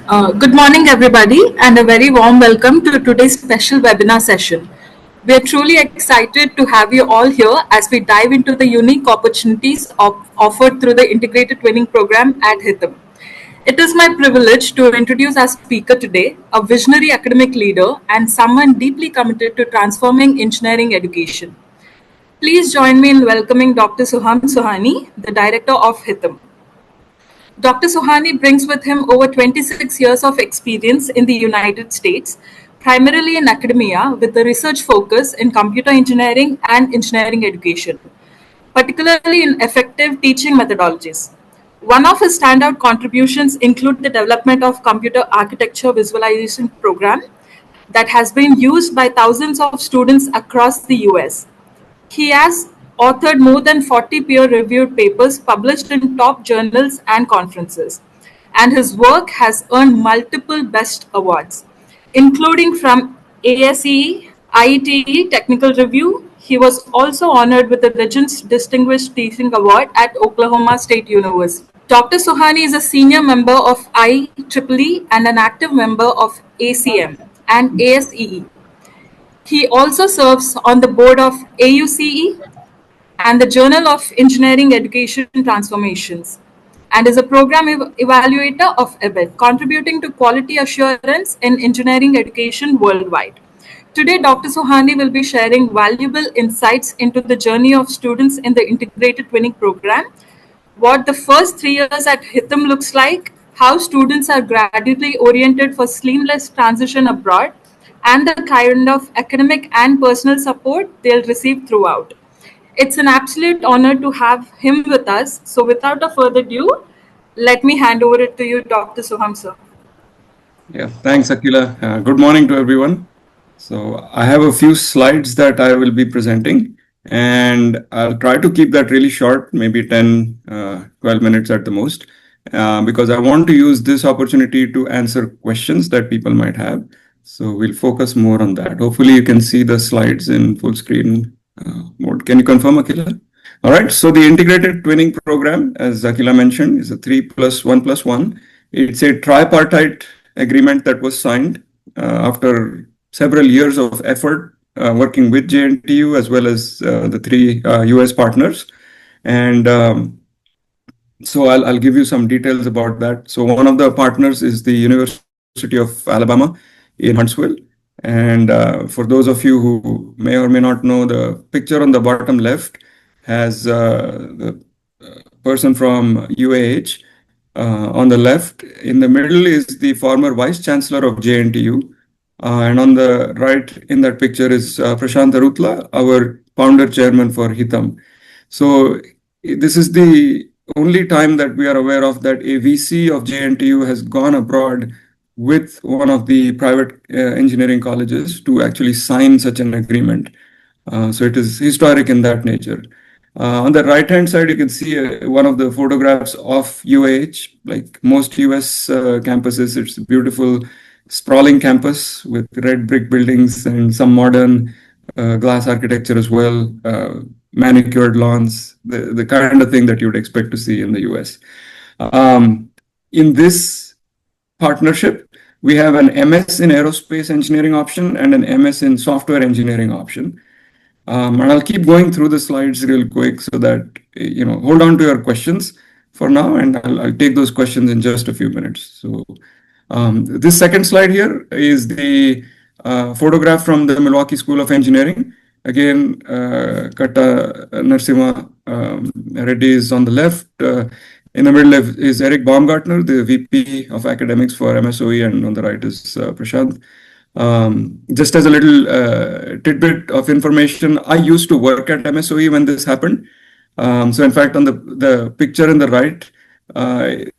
Good morning, everybody, and a very warm welcome to today's special webinar session. We are truly excited to have you all here as we dive into the unique opportunities offered through the Integrated Twinning Program at HITAM. It is my privilege to introduce our speaker today, a visionary academic leader and someone deeply committed to transforming engineering education. Please join me in welcoming Dr. Sohum Sohani, the director of HITAM. Dr. Sohani brings with him over 26 years of experience in the United States, primarily in academia with a research focus in computer engineering and engineering education, particularly in effective teaching methodologies. One of his standout contributions include the development of computer architecture visualization program that has been used by thousands of students across the US. He has authored more than 40 peer-reviewed papers published in top journals and conferences, and his work has earned multiple BEST awards, including from ASE, IETE Technical Review. He was also honored with the Regents Distinguished Teaching Award at Oklahoma State University. Dr. Sohani is a senior member of IEEE and an active member of ACM and ASEE. He also serves on the board of AUCE and the Journal of Engineering Education Transformations, and is a program evaluator of EBIT, contributing to quality assurance in engineering education worldwide. Today, Dr. Sohani will be sharing valuable insights into the journey of students in the Integrated Twinning Program, what the first 3 years at HITAM looks like, how students are gradually oriented for seamless transition abroad, and the kind of academic and personal support they'll receive throughout. It's an absolute honor to have him with us. So without a further ado, let me hand over it to you, Dr. Sohum, sir. Yeah, thanks, Akila. Good morning to everyone. So I have a few slides that I will be presenting, and I'll try to keep that really short, maybe 10, 12 minutes at the most, because I want to use this opportunity to answer questions that people might have. So we'll focus more on that. Hopefully you can see the slides in full screen mode. Can you confirm, Akila? All right. So the Integrated Twinning Program, as Akila mentioned, is a 3+1+1. It's a tripartite agreement that was signed after several years of effort working with JNTU as well as the three US partners. And so I'll give you some details about that. So one of the partners is the University of Alabama in Huntsville. And for those of you who may or may not know, the picture on the bottom left has the person from UAH. On the left, in the middle is the former Vice Chancellor of JNTU. And on the right in that picture is Prashant Arutla, our founder chairman for HITAM. So this is the only time that we are aware of that a VC of JNTU has gone abroad with one of the private engineering colleges to actually sign such an agreement. So it is historic in that nature. On the right-hand side, you can see one of the photographs of UAH. Like most US campuses, it's a beautiful, sprawling campus with red brick buildings and some modern glass architecture as well, manicured lawns, the kind of thing that you would expect to see in the US. In this partnership, we have an MS in aerospace engineering option and an MS in software engineering option. And I'll keep going through the slides real quick so that, hold on to your questions for now, and I'll take those questions in just a few minutes. So this second slide here is the photograph from the Milwaukee School of Engineering. Again, Katta Narasimha Reddy is on the left. In the middle is Eric Baumgartner, the VP of Academics for MSOE, and on the right is Prashant. Just as a little tidbit of information, I used to work at MSOE when this happened. So in fact, on the picture in the right,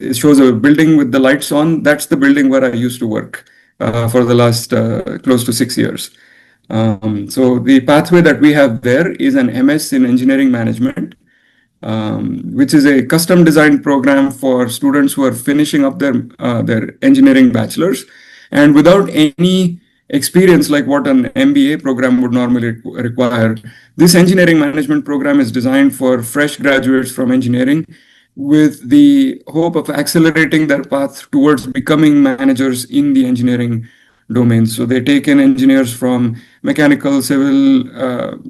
it shows a building with the lights on. That's the building where I used to work for the last close to 6 years. So the pathway that we have there is an MS in engineering management, which is a custom designed program for students who are finishing up their engineering bachelor's and without any experience like what an MBA program would normally require. This engineering management program is designed for fresh graduates from engineering with the hope of accelerating their path towards becoming managers in the engineering domain. So they take in engineers from mechanical, civil,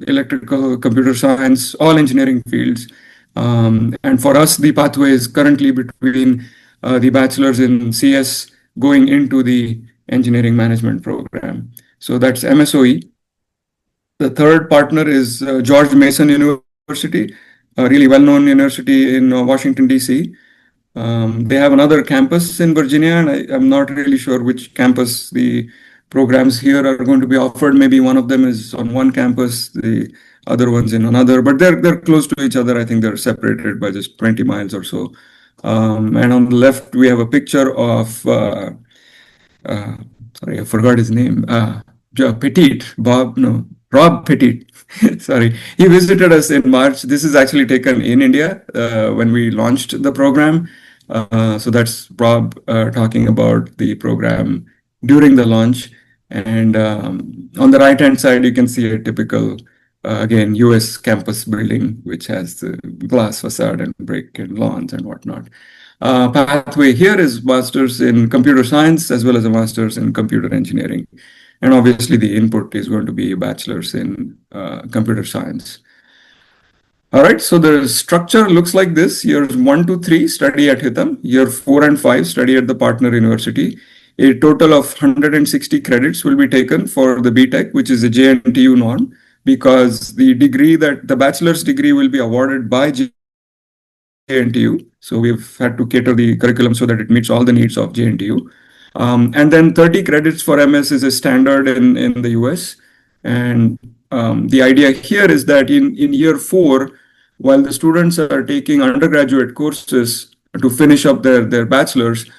electrical, computer science, all engineering fields. And for us, the pathway is currently between the bachelor's in CS going into the engineering management program. So that's MSOE. The third partner is George Mason University, a really well-known university in Washington, D.C. They have another campus in Virginia, and I'm not really sure which campus the programs here are going to be offered. Maybe one of them is on one campus, the other one's in another, but they're close to each other. I think they're separated by just 20 miles or so. And on the left, we have a picture of uh, sorry, I forgot his name. Petit, Bob, no, Rob Petit. Sorry, he visited us in March. This is actually taken in India when we launched the program. So that's Rob talking about the program during the launch. And on the right hand side, you can see a typical, again, US campus building, which has the glass facade and brick and lawns and whatnot. Pathway here is master's in computer science as well as a master's in computer engineering. And obviously, the input is going to be a bachelor's in computer science. All right, so the structure looks like this. Years 1 to 3 study at HITAM. Year 4 and 5 study at the partner university. A total of 160 credits will be taken for the BTech, which is a JNTU norm, because the bachelor's degree will be awarded by JNTU. So we've had to cater the curriculum so that it meets all the needs of JNTU. And then 30 credits for MS is a standard in the US. And the idea here is that in year 4, while the students are taking undergraduate courses to finish up their bachelor's,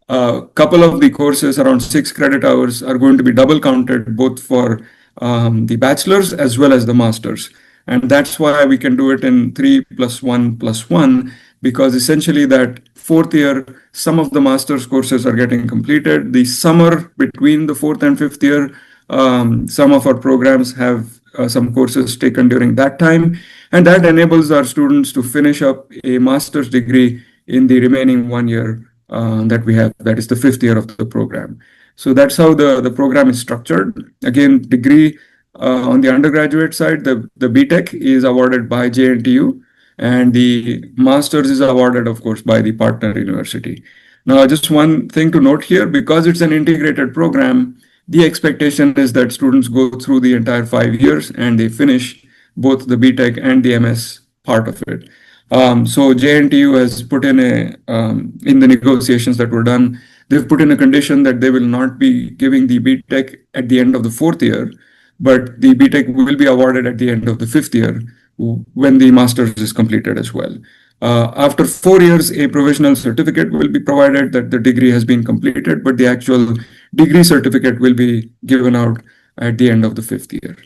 a couple of the courses, around 6 credit hours, are going to be double counted both for the bachelor's as well as the master's. And that's why we can do it in 3+1+1, because essentially that fourth year, some of the master's courses are getting completed. The summer between the fourth and fifth year, some of our programs have some courses taken during that time. And that enables our students to finish up a master's degree in the remaining 1 year that we have, that is the fifth year of the program. So that's how the program is structured. Again, degree on the undergraduate side, the BTech is awarded by JNTU, and the master's is awarded, of course, by the partner university. Now, just one thing to note here, because it's an integrated program, the expectation is that students go through the entire 5 years and they finish both the BTech and the MS part of it. So JNTU has put in in the negotiations that were done, they've put in a condition that they will not be giving the BTech at the end of the fourth year, but the BTech will be awarded at the end of the fifth year when the master's is completed as well. After 4 years, a provisional certificate will be provided that the degree has been completed, but the actual degree certificate will be given out at the end of the fifth year.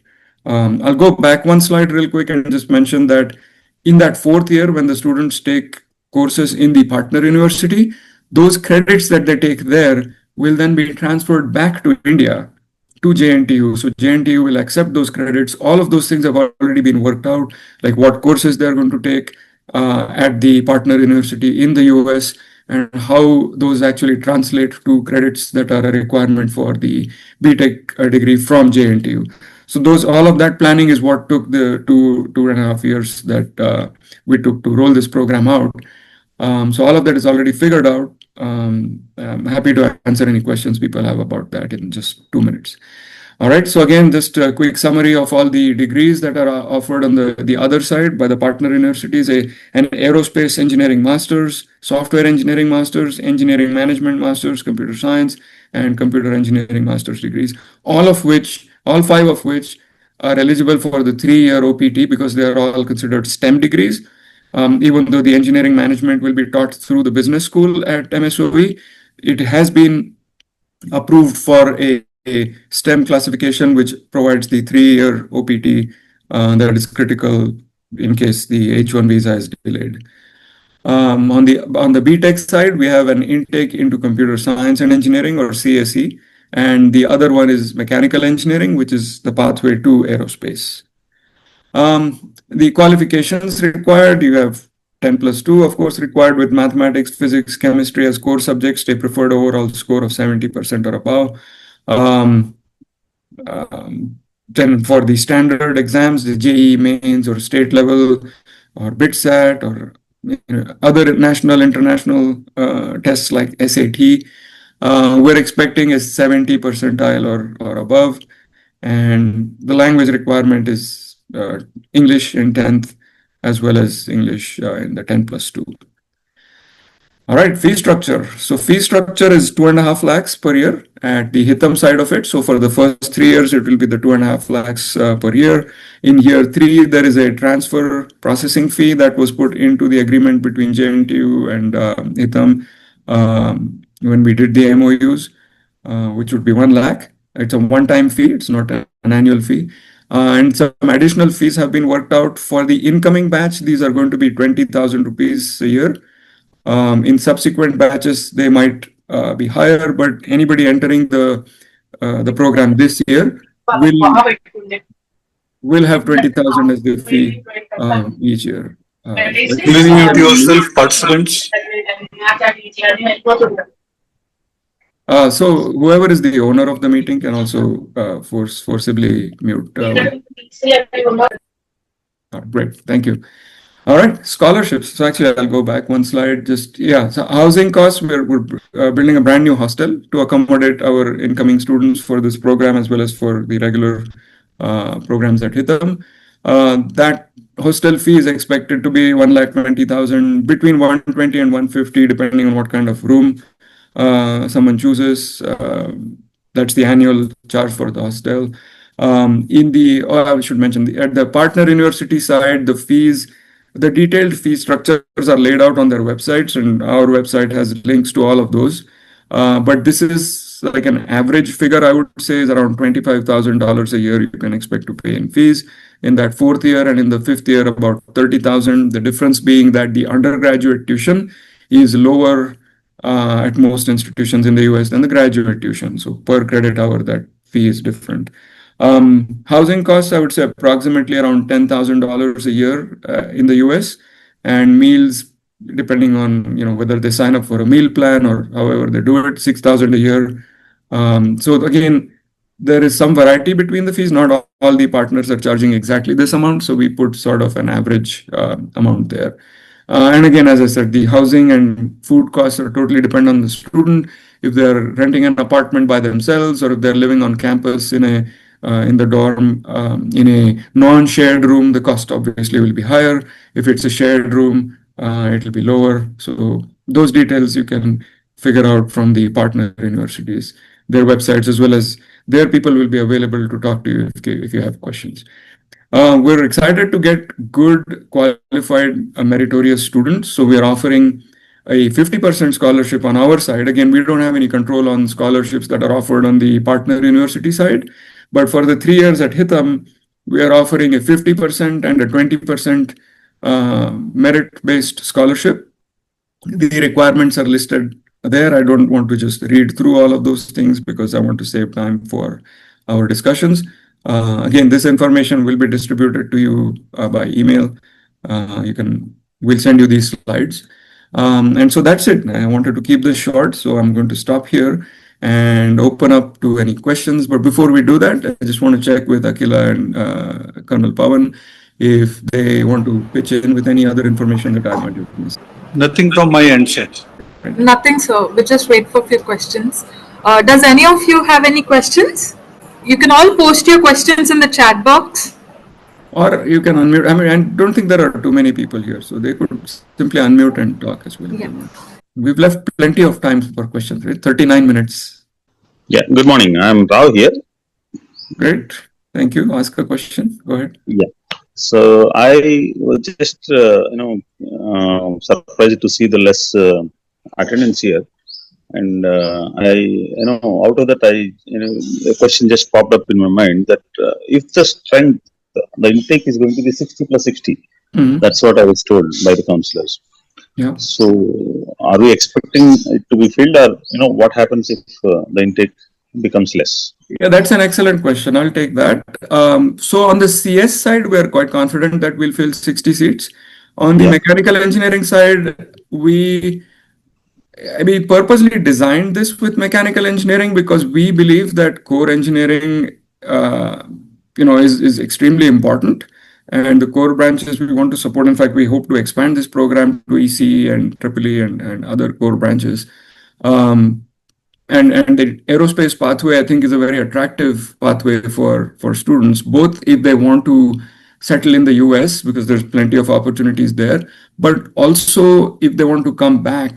I'll go back one slide real quick and just mention that in that fourth year, when the students take courses in the partner university, those credits that they take there will then be transferred back to India to JNTU. So JNTU will accept those credits. All of those things have already been worked out, like what courses they're going to take at the partner university in the US, and how those actually translate to credits that are a requirement for the BTech degree from JNTU. So all of that planning is what took the 2.5 years that we took to roll this program out. So all of that is already figured out. I'm happy to answer any questions people have about that in just 2 minutes. All right, so again, just a quick summary of all the degrees that are offered on the other side by the partner universities: an aerospace engineering master's, software engineering master's, engineering management master's, computer science, and computer engineering master's degrees, all 5 of which are eligible for the 3-year OPT because they are all considered STEM degrees. Even though the engineering management will be taught through the business school at MSOE, it has been approved for a STEM classification, which provides the 3-year OPT that is critical in case the H-1 visa is delayed. On the BTech side, we have an intake into computer science and engineering, or CSE, and the other one is mechanical engineering, which is the pathway to aerospace. The qualifications required, you have 10+2, of course, required with mathematics, physics, chemistry as core subjects. They preferred overall score of 70% or above. Um, then for the standard exams, the JEE mains or state level or BITSAT or other national, international tests like SAT, we're expecting a 70 percentile or above. And the language requirement is English in 10th as well as English in the 10+2. All right, fee structure. So fee structure is 2.5 lakhs per year at the HITAM side of it. So for the first 3 years, it will be the 2.5 lakhs per year. In year 3, there is a transfer processing fee that was put into the agreement between JNTU and HITAM when we did the MOUs, which would be 1 lakh. It's a one-time fee. It's not an annual fee. And some additional fees have been worked out for the incoming batch. These are going to be 20,000 rupees a year. In subsequent batches, they might be higher, but anybody entering the program this year will have 20,000 as the fee each year. Please mute yourself, participants. So whoever is the owner of the meeting can also forcibly mute. Great, thank you. All right, scholarships. So actually, I'll go back one slide. So housing costs. We're building a brand new hostel to accommodate our incoming students for this program as well as for the regular programs at HITAM. That hostel fee is expected to be 1,20,000, between 120 and 150, depending on what kind of room someone chooses. That's the annual charge for the hostel. I should mention at the partner university side, the detailed fee structures are laid out on their websites, and our website has links to all of those. But this is like an average figure, I would say, is around $25,000 a year you can expect to pay in fees. In that 4th year and in the 5th year, about 30,000. The difference being that the undergraduate tuition is lower at most institutions in the US than the graduate tuition. So per credit hour, that fee is different. Housing costs, I would say approximately around $10,000 a year in the US, and meals, depending on whether they sign up for a meal plan or however they do it, 6,000 a year. So again, there is some variety between the fees. Not all the partners are charging exactly this amount, so we put sort of an average amount there. And again, as I said, the housing and food costs are totally dependent on the student. If they're renting an apartment by themselves or if they're living on campus in the dorm in a non-shared room, the cost obviously will be higher. If it's a shared room, it will be lower. So those details you can figure out from the partner universities, their websites, as well as their people will be available to talk to you if you have questions. We're excited to get good, qualified, meritorious students. So we're offering a 50% scholarship on our side. Again, we don't have any control on scholarships that are offered on the partner university side. But for the 3 years at HITAM, we are offering a 50% and a 20% merit-based scholarship. The requirements are listed there. I don't want to just read through all of those things because I want to save time for our discussions. Again, this information will be distributed to you by email. We'll send you these slides. And so that's it. I wanted to keep this short, so I'm going to stop here and open up to any questions. But before we do that, I just want to check with Akila and Colonel Pawan if they want to pitch in with any other information that I might have missed. Nothing from my end, sir. Nothing, sir. We'll just wait for a few questions. Does any of you have any questions? You can all post your questions in the chat box. Or you can unmute. I mean, I don't think there are too many people here, so they could simply unmute and talk as well. Yeah. We've left plenty of time for questions, right? 39 minutes. Yeah, good morning. I'm Rao here. Great. Thank you. Ask a question. Go ahead. Yeah. So I was just, surprised to see the less attendance here. And out of that, a question just popped up in my mind that if the strength, the intake is going to be 60 plus 60. That's what I was told by the counselors. Yeah. So are we expecting it to be filled, or what happens if the intake becomes less? Yeah, that's an excellent question. I'll take that. So on the CS side, we're quite confident that we'll fill 60 seats. On the Yeah. mechanical engineering side, we purposely designed this with mechanical engineering because we believe that core engineering, is extremely important, and the core branches we want to support. In fact, we hope to expand this program to ECE and Triple E and other core branches. Um, and the aerospace pathway, I think, is a very attractive pathway for students, both if they want to settle in the US because there's plenty of opportunities there, but also if they want to come back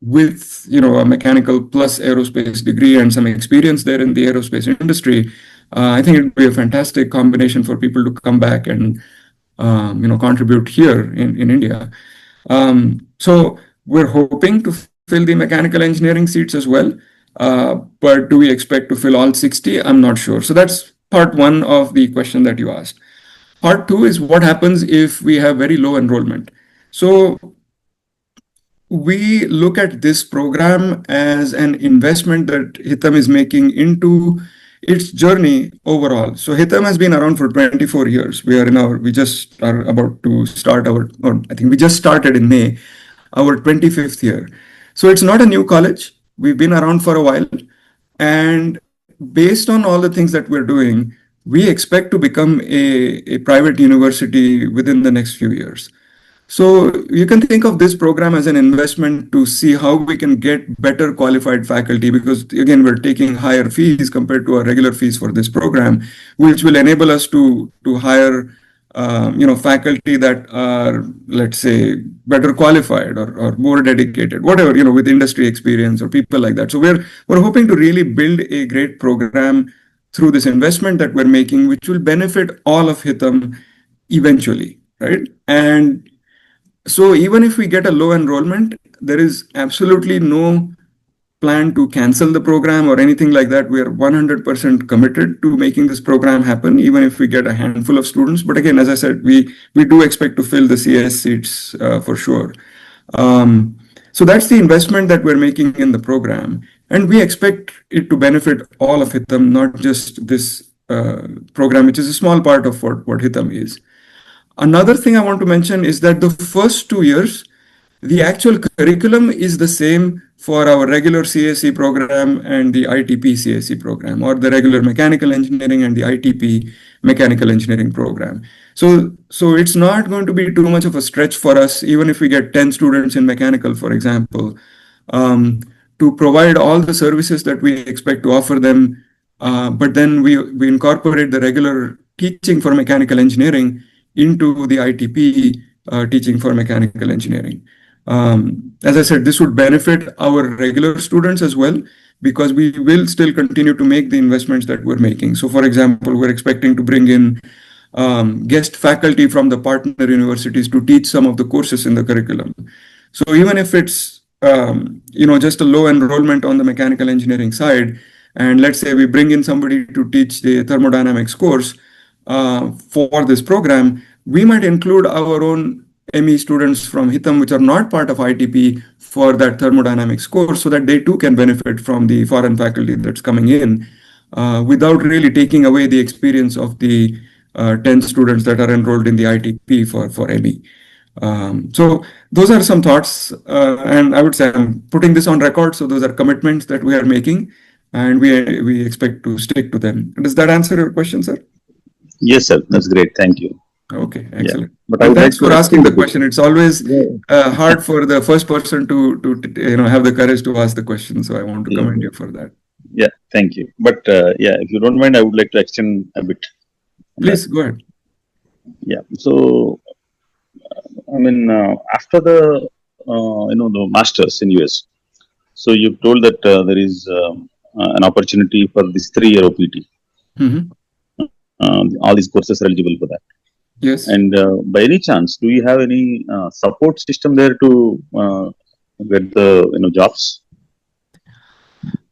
with a mechanical plus aerospace degree and some experience there in the aerospace industry. I think it would be a fantastic combination for people to come back and contribute here in India. So we're hoping to fill the mechanical engineering seats as well. But do we expect to fill all 60? I'm not sure. So that's part one of the question that you asked. Part two is what happens if we have very low enrollment. So we look at this program as an investment that HITAM is making into its journey overall. So HITAM has been around for 24 years. We just are about to start or I think we just started in May, our 25th year. So it's not a new college. We've been around for a while. And based on all the things that we're doing, we expect to become a private university within the next few years. So you can think of this program as an investment to see how we can get better qualified faculty, because again, we're taking higher fees compared to our regular fees for this program, which will enable us to hire faculty that are, let's say, better qualified or more dedicated, whatever, with industry experience or people like that. So we're hoping to really build a great program through this investment that we're making, which will benefit all of HITAM eventually, right? And so even if we get a low enrollment, there is absolutely no plan to cancel the program or anything like that. We are 100% committed to making this program happen, even if we get a handful of students. But again, as I said, we do expect to fill the CS seats for sure. So that's the investment that we're making in the program. And we expect it to benefit all of HITAM, not just this program, which is a small part of what HITAM is. Another thing I want to mention is that the first 2 years, the actual curriculum is the same for our regular CSE program and the ITP CSE program, or the regular mechanical engineering and the ITP mechanical engineering program. So it's not going to be too much of a stretch for us, even if we get 10 students in mechanical, for example, to provide all the services that we expect to offer them. But then we incorporate the regular teaching for mechanical engineering into the ITP teaching for mechanical engineering. As I said, this would benefit our regular students as well, because we will still continue to make the investments that we're making. So for example, we're expecting to bring in guest faculty from the partner universities to teach some of the courses in the curriculum. So even if it's just a low enrollment on the mechanical engineering side, and let's say we bring in somebody to teach the thermodynamics course, for this program, we might include our own ME students from HITAM, which are not part of ITP, for that thermodynamics course, so that they too can benefit from the foreign faculty that's coming in, without really taking away the experience of the 10 students that are enrolled in the ITP for ME. So those are some thoughts, and I would say I'm putting this on record. So those are commitments that we are making, and we expect to stick to them. Does that answer your question, sir? Yes, sir. That's great. Thank you. Okay, excellent. Yeah. But I would thanks like for to asking the extend a bit. question. It's always hard for the first person to have the courage to ask the question. So I want to commend you for that. Yeah, thank you. But if you don't mind, I would like to extend a bit. Please go ahead. Yeah. So, after the the masters in US, so you've told that there is an opportunity for this 3-year OPT. Mhm. All these courses are eligible for that. Yes. And by any chance, do you have any support system there to get the jobs?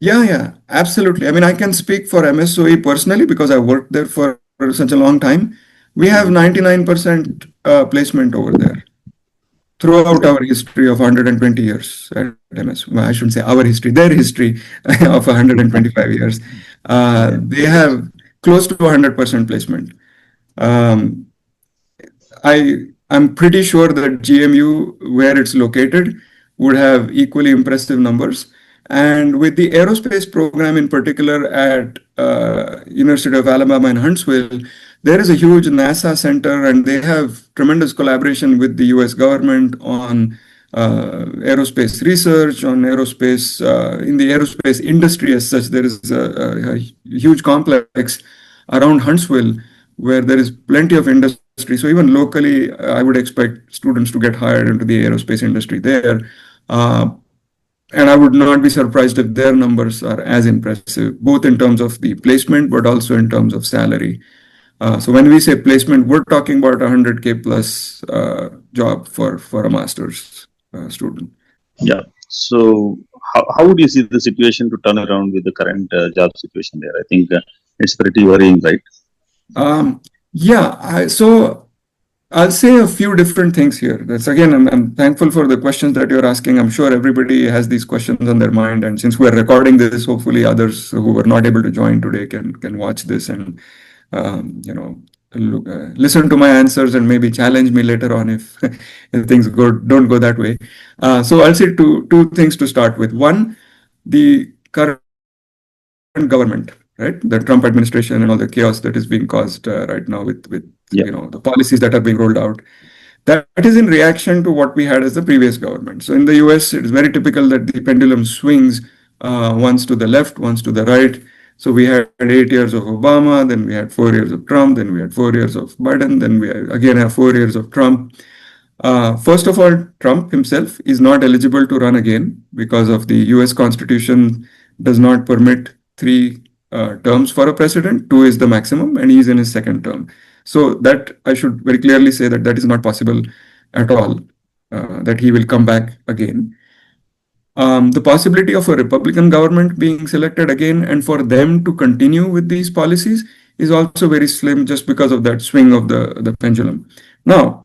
Yeah, absolutely. I can speak for MSOE personally because I worked there for such a long time. We have 99% placement over there throughout our history of 120 years at MS. Well, I shouldn't say our history, their history of 125 years. They have close to 100% placement. I I'm pretty sure that GMU, where it's located, would have equally impressive numbers. And with the aerospace program in particular at University of Alabama in Huntsville, there is a huge NASA center, and they have tremendous collaboration with the U.S. government on aerospace research, on aerospace in the aerospace industry as such. There is a huge complex around Huntsville where there is plenty of industry. So even locally, I would expect students to get hired into the aerospace industry there. And I would not be surprised if their numbers are as impressive, both in terms of the placement, but also in terms of salary. So when we say placement, we're talking about 100K plus job for a master's student. Yeah. So how would you see the situation to turn around with the current job situation there? I think it's pretty worrying, right? So I'll say a few different things here. That's again, I'm thankful for the questions that you're asking. I'm sure everybody has these questions on their mind, and since we're recording this, hopefully others who were not able to join today can watch this and listen to my answers and maybe challenge me later on if if things don't go that way. So I'll say two things to start with. One, the current government, right? The Trump administration and all the chaos that is being caused right now with the policies that are being rolled out. That is in reaction to what we had as the previous government. So in the US, it is very typical that the pendulum swings once to the left, once to the right. So we had 8 years of Obama, then we had 4 years of Trump, then we had 4 years of Biden, then we again have 4 years of Trump. First of all, Trump himself is not eligible to run again because of the US Constitution does not permit 3 terms for a president. 2 is the maximum, and he's in his second term. So that I should very clearly say that is not possible at all, that he will come back again. The possibility of a Republican government being selected again and for them to continue with these policies is also very slim just because of that swing of the pendulum. Now,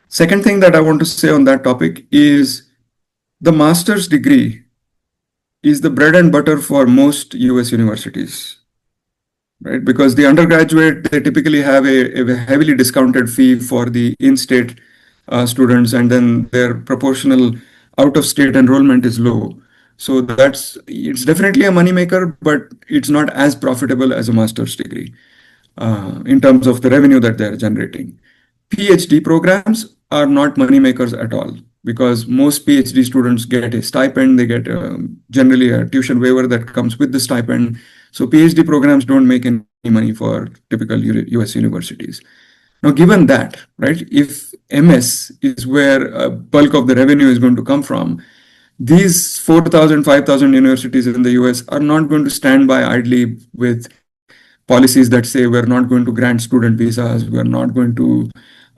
second thing that I want to say on that topic is the master's degree is the bread and butter for most US universities, right? Because the undergraduate, they typically have a heavily discounted fee for the in-state students, and then their proportional out-of-state enrollment is low. So it's definitely a moneymaker, but it's not as profitable as a master's degree in terms of the revenue that they're generating. PhD programs are not moneymakers at all because most PhD students get a stipend. They get generally a tuition waiver that comes with the stipend. So PhD programs don't make any money for typical US universities. Now, given that, right, if MS is where a bulk of the revenue is going to come from, these 4,000, 5,000 universities in the US are not going to stand by idly with policies that say we're not going to grant student visas, we're not going to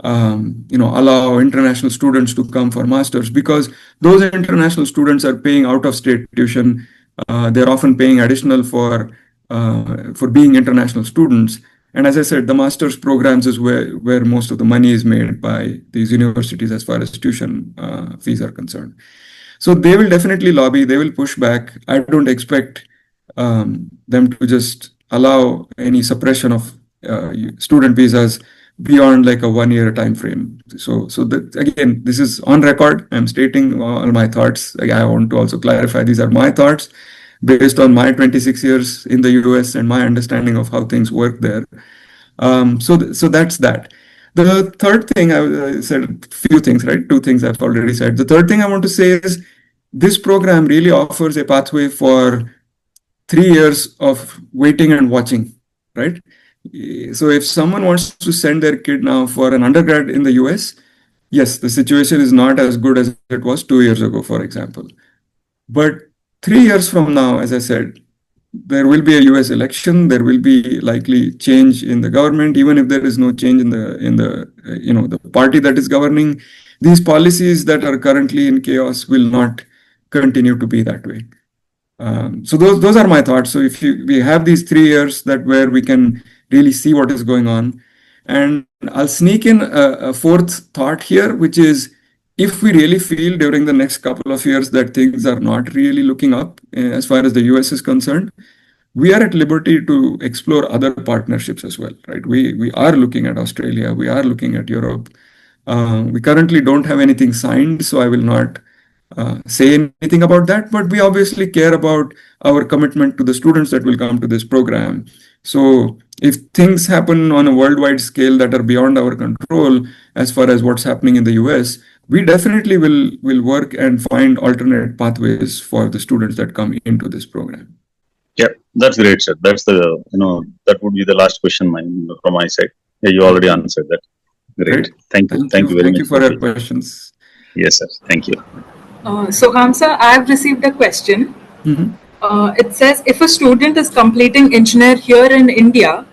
allow international students to come for masters, because those international students are paying out-of-state tuition. They're often paying additional for being international students. And as I said, the master's programs is where most of the money is made by these universities as far as tuition fees are concerned. So they will definitely lobby, they will push back. I don't expect them to just allow any suppression of student visas beyond like a 1 year time frame. So that, again, this is on record. I'm stating all my thoughts. I want to also clarify these are my thoughts based on my 26 years in the US and my understanding of how things work there. So that's that. The third thing, I said a few things, right? 2 things I've already said. The third thing I want to say is this program really offers a pathway for 3 years of waiting and watching, right? So if someone wants to send their kid now for an undergrad in the US, yes, the situation is not as good as it was 2 years ago, for example. But 3 years from now, as I said, there will be a US election. There will be likely change in the government, even if there is no change in the party that is governing. These policies that are currently in chaos will not continue to be that way. So those are my thoughts. So if we have these 3 years where we can really see what is going on, and I'll sneak in a fourth thought here, which is if we really feel during the next couple of years that things are not really looking up as far as the US is concerned, we are at liberty to explore other partnerships as well, right? We are looking at Australia, we are looking at Europe. We currently don't have anything signed, so I will not say anything about that, but we obviously care about our commitment to the students that will come to this program. So if things happen on a worldwide scale that are beyond our control, as far as what's happening in the US, we definitely will work and find alternate pathways for the students that come into this program. Yeah, that's great, sir. That's that would be the last question from my side. Yeah, you already answered that. Great. Thank you. Thank you very Thank you much. for your questions. Yes, sir. Thank you. Soham sir, I have received a question. Mhm. It says, if a student is completing engineer here in India,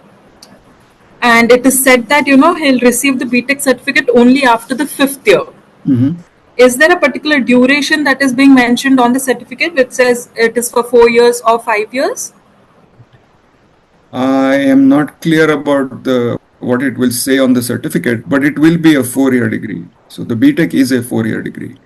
and it is said that he'll receive the BTech certificate only after the 5th year. Mhm. Is there a particular duration that is being mentioned on the certificate which says it is for 4 years or 5 years? I am not clear about what it will say on the certificate, but it will be a 4-year degree. So the BTech is a 4-year degree.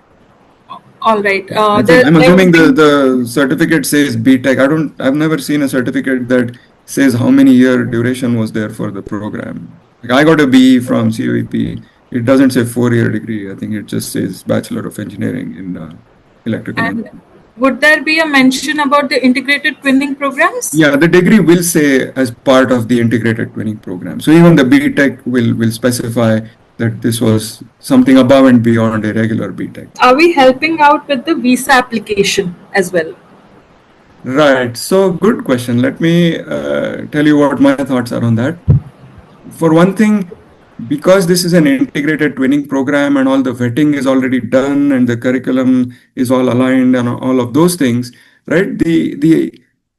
All right. I'm assuming the certificate says BTech. I've never seen a certificate that says how many year duration was there for the program. Like I got a BE from COEP. It doesn't say 4-year degree. I think it just says Bachelor of Engineering in Electrical And Engineering. would there be a mention about the integrated twinning programs? Yeah, the degree will say as part of the integrated twinning program. So even the BTech will specify that this was something above and beyond a regular BTech. Are we helping out with the visa application as well? Right. So good question. Let me tell you what my thoughts are on that. For one thing, because this is an integrated twinning program and all the vetting is already done and the curriculum is all aligned and all of those things, right? The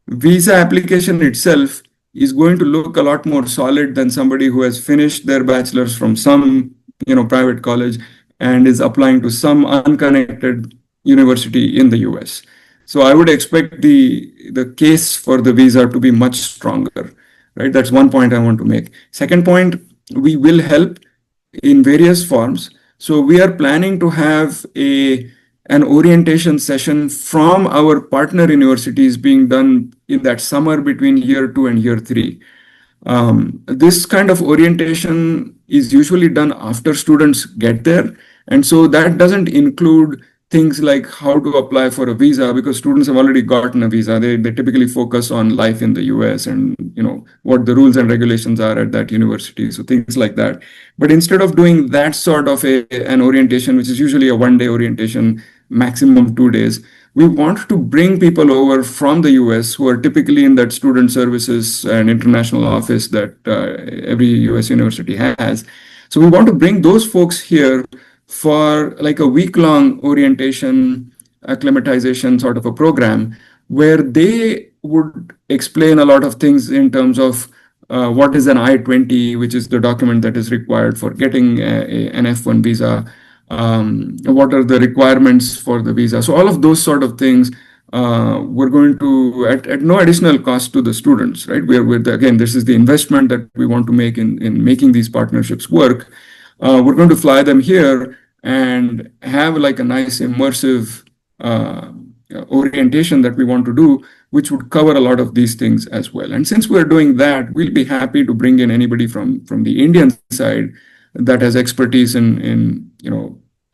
visa application itself is going to look a lot more solid than somebody who has finished their bachelor's from some private college and is applying to some unconnected university in the US. So I would expect the case for the visa to be much stronger, right? That's one point I want to make. Second point, we will help in various forms. So we are planning to have an orientation session from our partner universities being done in that summer between year 2 and year 3. This kind of orientation is usually done after students get there. And so that doesn't include things like how to apply for a visa, because students have already gotten a visa. They typically focus on life in the US and what the rules and regulations are at that university. So things like that. But instead of doing that sort of an orientation, which is usually a 1-day orientation, maximum 2 days, we want to bring people over from the US who are typically in that student services and international office that every US university has. So we want to bring those folks here for like a week-long orientation, acclimatization sort of a program where they would explain a lot of things in terms of what is an I-20, which is the document that is required for getting an F1 visa. What are the requirements for the visa? So all of those sort of things we're going to, at no additional cost to the students, right? Again, this is the investment that we want to make in making these partnerships work. We're going to fly them here and have like a nice immersive orientation that we want to do, which would cover a lot of these things as well. And since we're doing that, we'll be happy to bring in anybody from the Indian side that has expertise in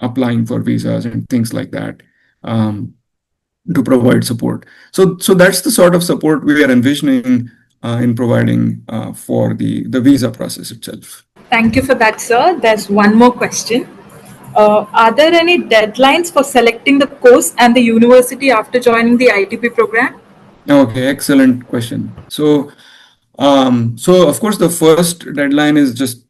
applying for visas and things like that, to provide support. So that's the sort of support we are envisioning in providing for the visa process itself. Thank you for that, sir. There's one more question. Are there any deadlines for selecting the course and the university after joining the ITP program? Okay, excellent question. So of course, the first deadline is just,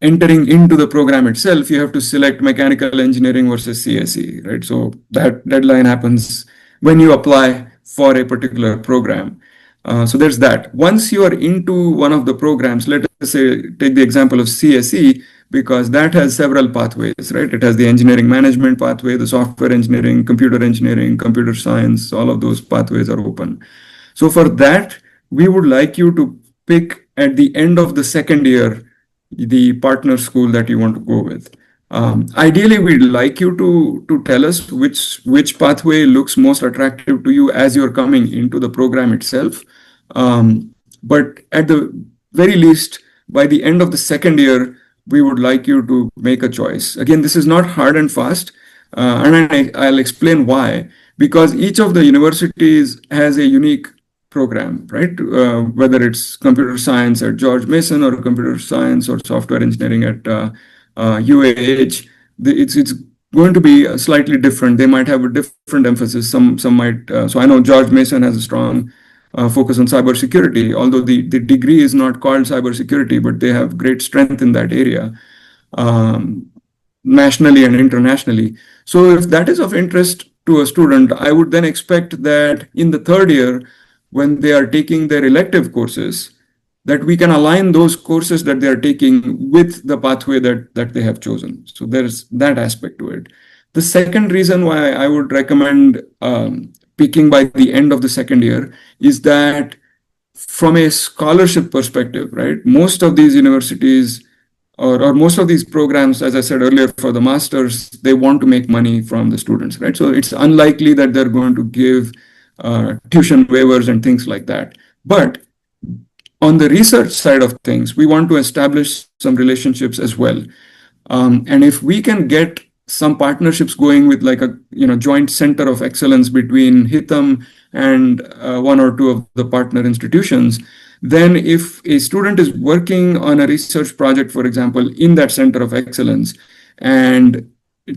entering into the program itself. You have to select mechanical engineering versus CSE, right? So that deadline happens when you apply for a particular program. So there's that. Once you are into one of the programs, let us say, take the example of CSE, because that has several pathways, right? It has the engineering management pathway, the software engineering, computer science, all of those pathways are open. So for that, we would like you to pick at the end of the second year the partner school that you want to go with. Ideally, we'd like you to tell us which pathway looks most attractive to you as you're coming into the program itself. But at the very least, by the end of the second year, we would like you to make a choice. Again, this is not hard and fast, and I'll explain why. Because each of the universities has a unique program, right? Whether it's computer science at George Mason or computer science or software engineering at UAH, it's going to be slightly different. They might have a different emphasis. Some might. So I know George Mason has a strong focus on cybersecurity, although the degree is not called cybersecurity, but they have great strength in that area, nationally and internationally. So if that is of interest to a student, I would then expect that in the third year, when they are taking their elective courses, that we can align those courses that they are taking with the pathway that they have chosen. So there's that aspect to it. The second reason why I would recommend picking by the end of the second year is that from a scholarship perspective, right? Most of these universities or most of these programs, as I said earlier, for the masters, they want to make money from the students, right? So it's unlikely that they're going to give tuition waivers and things like that. But on the research side of things, we want to establish some relationships as well. And if we can get some partnerships going with like a joint center of excellence between HITAM and one or two of the partner institutions, then if a student is working on a research project, for example, in that center of excellence, and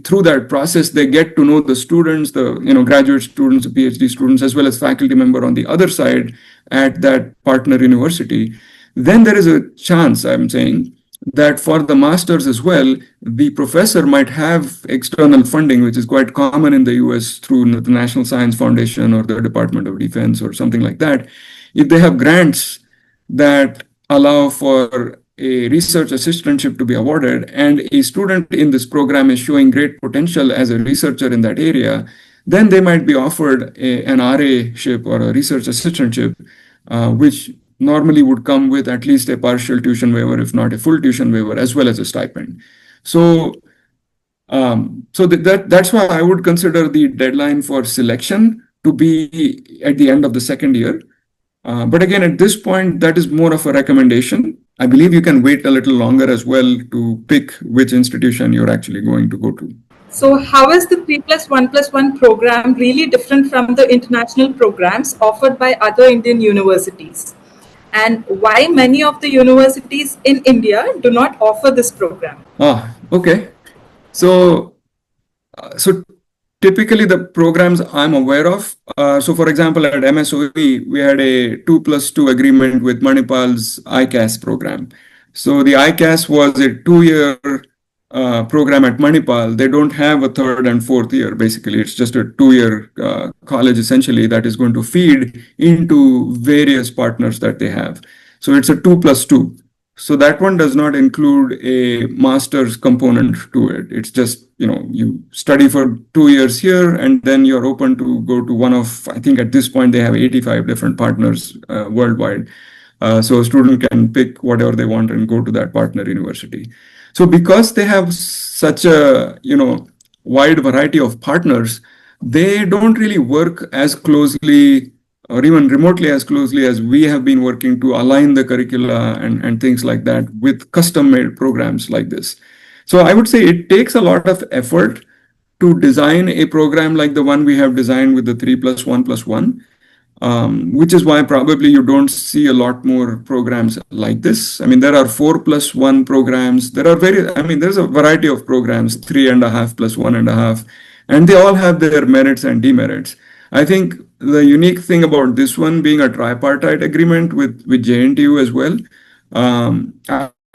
through that process, they get to know the students, the graduate students, the PhD students, as well as faculty member on the other side at that partner university, then there is a chance, I'm saying, that for the masters as well, the professor might have external funding, which is quite common in the US through the National Science Foundation or the Department of Defense or something like that. If they have grants that allow for a research assistantship to be awarded, and a student in this program is showing great potential as a researcher in that area, then they might be offered an RA-ship or a research assistantship, which normally would come with at least a partial tuition waiver, if not a full tuition waiver, as well as a stipend. So, that's why I would consider the deadline for selection to be at the end of the second year. But again, at this point, that is more of a recommendation. I believe you can wait a little longer as well to pick which institution you're actually going to go to. So how is the 3+1+1 program really different from the international programs offered by other Indian universities? And why many of the universities in India do not offer this program? Okay. So typically the programs I'm aware of. So for example, at MSOE, we had a 2+2 agreement with Manipal's ICAS program. So the ICAS was a 2-year program at Manipal. They don't have a third and fourth year. Basically, it's just a 2-year college essentially that is going to feed into various partners that they have. So it's a 2+2. So that one does not include a master's component to it. It's just, you study for 2 years here, and then you're open to go to one of, I think at this point, they have 85 different partners worldwide. So a student can pick whatever they want and go to that partner university. So because they have such a, wide variety of partners, they don't really work as closely or even remotely as closely as we have been working to align the curricula and things like that with custom-made programs like this. So I would say it takes a lot of effort to design a program like the one we have designed with the 3+1+1, which is why probably you don't see a lot more programs like this. I mean, there are 4+1 programs. There's a variety of programs, 3.5 plus 1.5, and they all have their merits and demerits. I think the unique thing about this one being a tripartite agreement with JNTU as well,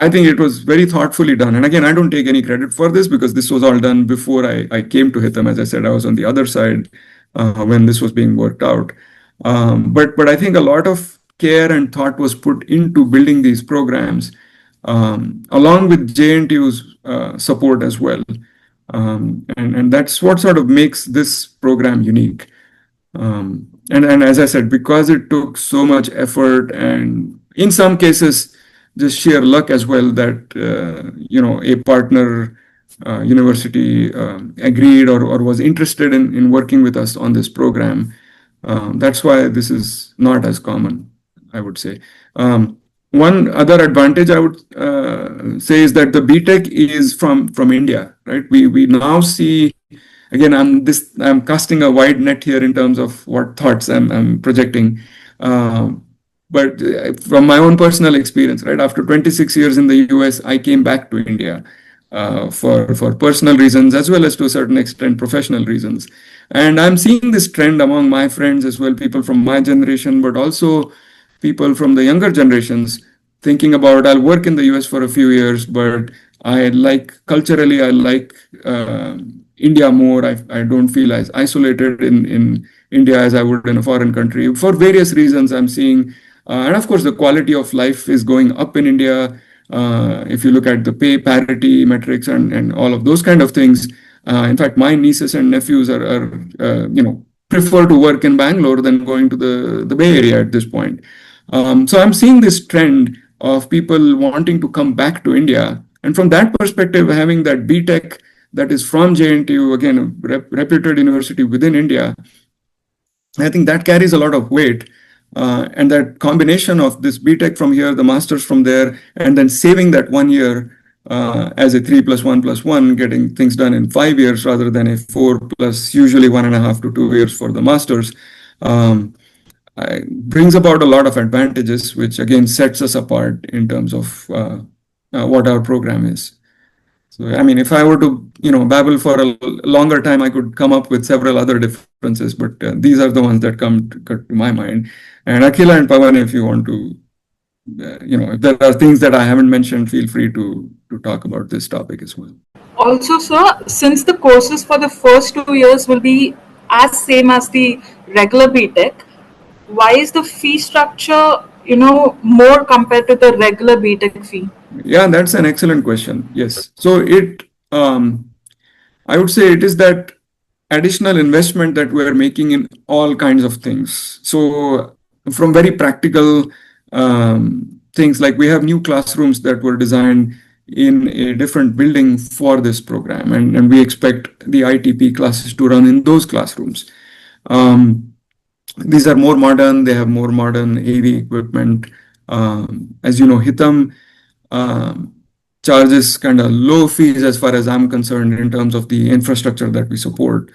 I think it was very thoughtfully done. And again, I don't take any credit for this because this was all done before I came to HITAM. As I said, I was on the other side when this was being worked out. But I think a lot of care and thought was put into building these programs, along with JNTU's support as well. And that's what sort of makes this program unique. And as I said, because it took so much effort and in some cases, just sheer luck as well that, a partner university agreed or was interested in working with us on this program. That's why this is not as common. I would say. One other advantage I would say is that the BTech is from India, right? We now see, again, I'm casting a wide net here in terms of what thoughts I'm projecting. But from my own personal experience, right, after 26 years in the US, I came back to India for personal reasons as well as to a certain extent professional reasons. And I'm seeing this trend among my friends as well, people from my generation, but also people from the younger generations thinking about, I'll work in the US for a few years, but I like culturally, I like India more. I don't feel as isolated in India as I would in a foreign country. For various reasons, I'm seeing, and of course, the quality of life is going up in India. If you look at the pay parity metrics and all of those kind of things. In fact, my nieces and nephews are prefer to work in Bangalore than going to the Bay Area at this point. So I'm seeing this trend of people wanting to come back to India. And from that perspective, having that BTech that is from JNTU, again, a reputed university within India, I think that carries a lot of weight. And that combination of this BTech from here, the master's from there, and then saving that 1 year as a 3+1+1, getting things done in 5 years rather than a 4 plus usually 1.5 to 2 years for the master's, brings about a lot of advantages, which again sets us apart in terms of what our program is. So, I mean, if I were to, babble for a longer time, I could come up with several other differences, but these are the ones that come to my mind. And Akhila and Pawan, if you want to, if there are things that I haven't mentioned, feel free to talk about this topic as well. Also, sir, since the courses for the first 2 years will be as same as the regular BTech, why is the fee structure, more compared to the regular BTech fee? Yeah, that's an excellent question. Yes. So I would say it is that additional investment that we're making in all kinds of things. So from very practical things, like we have new classrooms that were designed in a different building for this program, and we expect the ITP classes to run in those classrooms. These are more modern, they have more modern AV equipment. As you know, HITAM charges kind of low fees as far as I'm concerned in terms of the infrastructure that we support.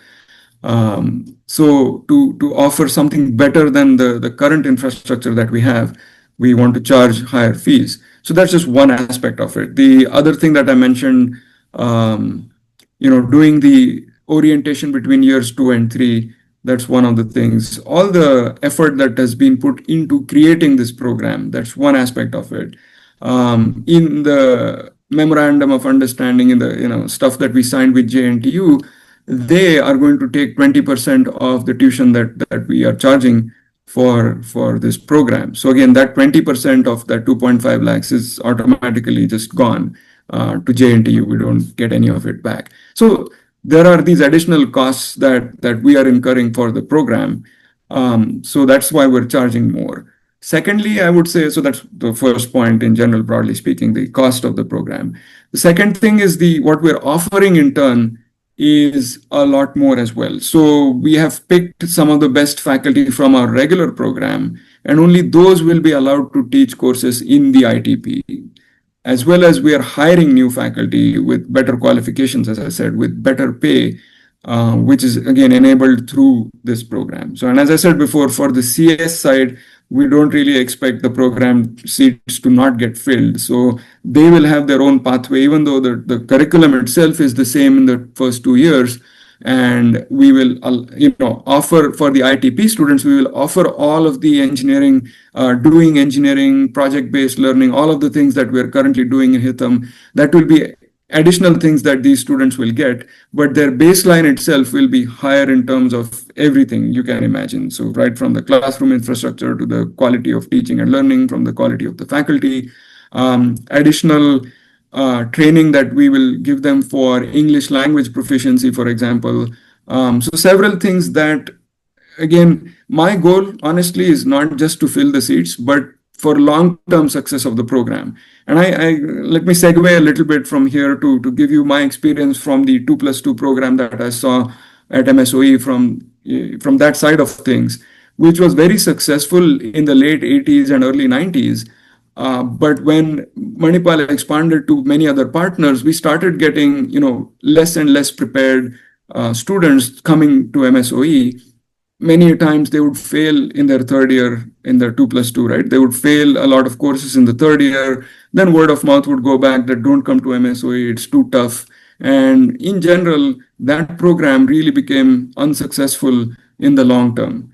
So to offer something better than the current infrastructure that we have, we want to charge higher fees. So that's just one aspect of it. The other thing that I mentioned, doing the orientation between years 2 and 3, that's one of the things. All the effort that has been put into creating this program, that's one aspect of it. In the memorandum of understanding, in the stuff that we signed with JNTU, they are going to take 20% of the tuition that we are charging for this program. So again, that 20% of that 2.5 lakhs is automatically just gone to JNTU. We don't get any of it back. So there are these additional costs that we are incurring for the program. So that's why we're charging more. Secondly, I would say, so that's the first point in general, broadly speaking, the cost of the program. The second thing is what we're offering in turn is a lot more as well. So we have picked some of the best faculty from our regular program, and only those will be allowed to teach courses in the ITP. As well as we are hiring new faculty with better qualifications, as I said, with better pay, which is again enabled through this program. So, and as I said before, for the CS side, we don't really expect the program seats to not get filled. So they will have their own pathway, even though the curriculum itself is the same in the first 2 years. And we will, offer for the ITP students, we will offer all of the engineering, doing engineering, project-based learning, all of the things that we are currently doing in HITAM. That will be additional things that these students will get, but their baseline itself will be higher in terms of everything you can imagine. So right from the classroom infrastructure to the quality of teaching and learning, from the quality of the faculty, additional training that we will give them for English language proficiency, for example. So several things that, again, my goal honestly is not just to fill the seats, but for long-term success of the program. And I let me segue a little bit from here to give you my experience from the 2+2 program that I saw at MSOE from that side of things. which was very successful in the late 80s and early 90s. But when Manipal expanded to many other partners, we started getting, less and less prepared students coming to MSOE. Many times they would fail in their third year in their 2+2, right? They would fail a lot of courses in the third year. Then word of mouth would go back that don't come to MSOE, it's too tough. And in general, that program really became unsuccessful in the long term.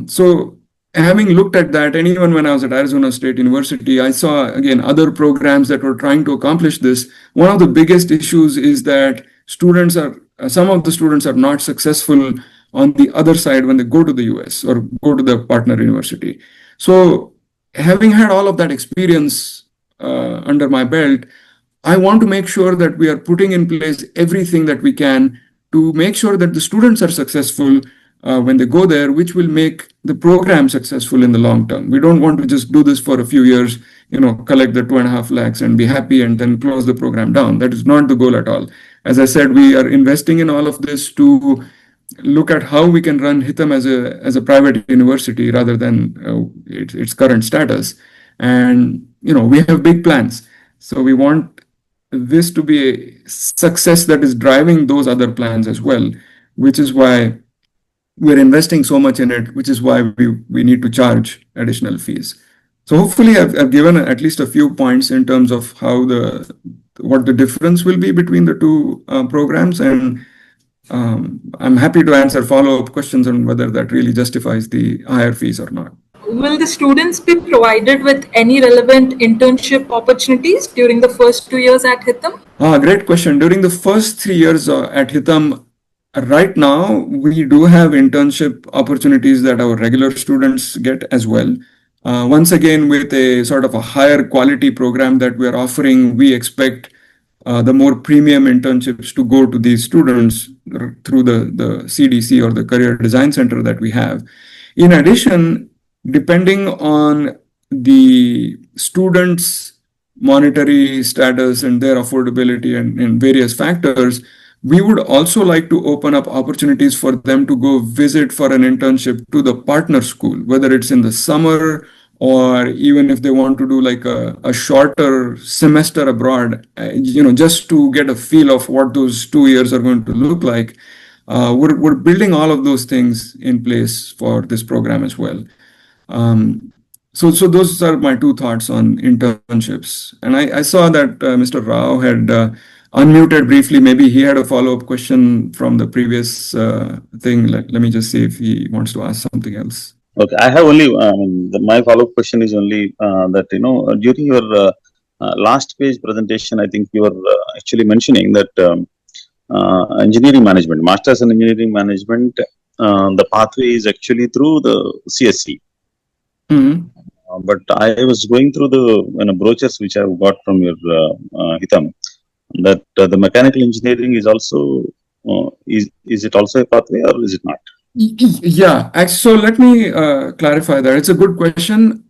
So having looked at that, and even when I was at Arizona State University, I saw again other programs that were trying to accomplish this. One of the biggest issues is that some of the students are not successful on the other side when they go to the US or go to the partner university. So having had all of that experience under my belt, I want to make sure that we are putting in place everything that we can to make sure that the students are successful when they go there, which will make the program successful in the long term. We don't want to just do this for a few years, collect the 2.5 lakhs and be happy and then close the program down. That is not the goal at all. As I said, we are investing in all of this to look at how we can run HITAM as a private university rather than its current status. And, we have big plans. So we want this to be a success that is driving those other plans as well, which is why we're investing so much in it, which is why we need to charge additional fees. So hopefully I've given at least a few points in terms of what the difference will be between the two programs. And I'm happy to answer follow-up questions on whether that really justifies the higher fees or not. Will the students be provided with any relevant internship opportunities during the first 2 years at HITAM? Great question. During the first 3 years at HITAM, right now, we do have internship opportunities that our regular students get as well. Once again, with a sort of a higher quality program that we are offering, we expect the more premium internships to go to these students through the CDC or the Career Design Center that we have. In addition, depending on the students' monetary status and their affordability and various factors, we would also like to open up opportunities for them to go visit for an internship to the partner school, whether it's in the summer or even if they want to do like a shorter semester abroad, just to get a feel of what those 2 years are going to look like. We're building all of those things in place for this program as well. So those are my two thoughts on internships. And I saw that Mr. Rao had unmuted briefly. Maybe he had a follow-up question from the previous thing. Let me just see if he wants to ask something else. Okay, I have only my follow-up question is only that during your last page presentation, I think you were actually mentioning that engineering management, masters in engineering management, the pathway is actually through the CSC. Mm-hmm. But I was going through the brochures which I got from your HITAM, that the mechanical engineering is also is it also a pathway or is it not? Yeah, so let me clarify that. It's a good question.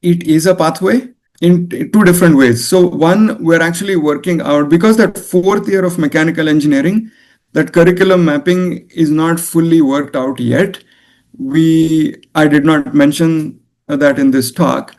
It is a pathway in two different ways. So one, we're actually working out, because that fourth year of mechanical engineering, that curriculum mapping is not fully worked out yet. I did not mention that in this talk.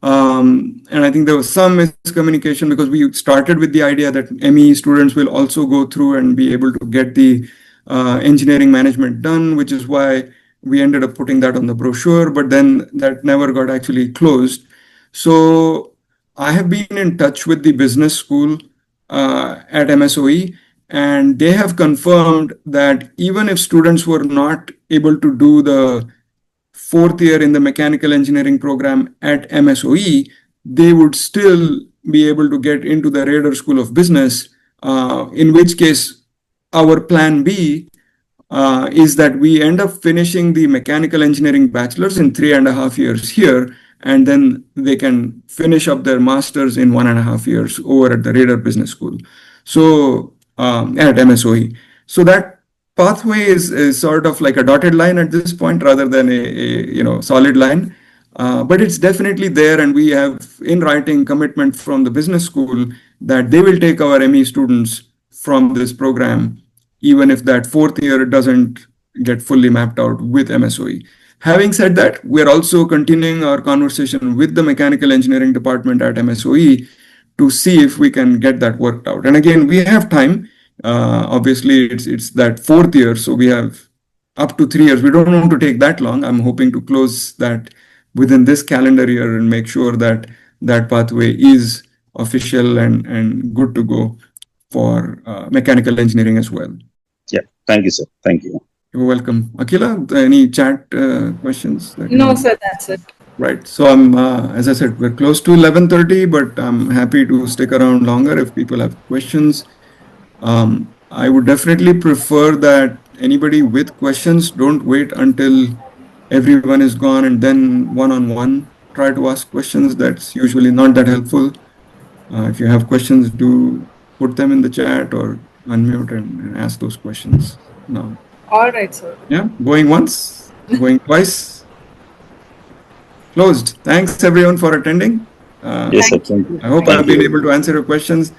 And I think there was some miscommunication because we started with the idea that ME students will also go through and be able to get the engineering management done, which is why we ended up putting that on the brochure, but then that never got actually closed. So I have been in touch with the business school at MSOE, and they have confirmed that even if students were not able to do the fourth year in the mechanical engineering program at MSOE, they would still be able to get into the Raider School of Business, in which case our plan B is that we end up finishing the mechanical engineering bachelor's in 3.5 years here, and then they can finish up their master's in 1.5 years over at the Raider Business School. So at MSOE. So that pathway is sort of like a dotted line at this point rather than a solid line. But it's definitely there, and we have in writing commitment from the business school that they will take our ME students from this program, even if that fourth year doesn't get fully mapped out with MSOE. Having said that, we are also continuing our conversation with the mechanical engineering department at MSOE to see if we can get that worked out. And again, we have time. Obviously, it's that fourth year, so we have up to 3 years. We don't want to take that long. I'm hoping to close that within this calendar year and make sure that that pathway is official and good to go for mechanical engineering as well. Yeah, thank you, sir. Thank you. You're welcome. Akila, any chat questions? No, sir, that's it. Right. So I'm, as I said, we're close to 11:30, but I'm happy to stick around longer if people have questions. I would definitely prefer that anybody with questions don't wait until everyone is gone and then one-on-one try to ask questions. That's usually not that helpful. If you have questions, do put them in the chat or unmute and ask those questions now. All right, sir. Yeah, going once, going twice. Closed. Thanks everyone for attending. Yes, sir. Thank you. I hope I've been able to answer your questions.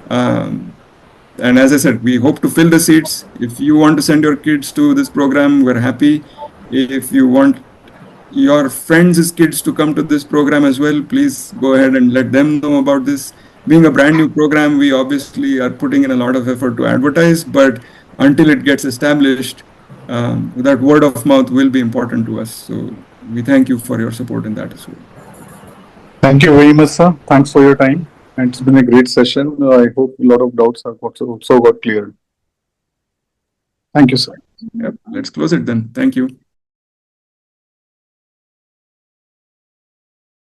And as I said, we hope to fill the seats. If you want to send your kids to this program, we're happy. If you want your friends' kids to come to this program as well, please go ahead and let them know about this. Being a brand new program, we obviously are putting in a lot of effort to advertise, but until it gets established, that word of mouth will be important to us. So we thank you for your support in that as well. Thank you very much, sir. Thanks for your time. And it's been a great session. I hope a lot of doubts have also got cleared. Thank you, sir. Yep, let's close it then. Thank you.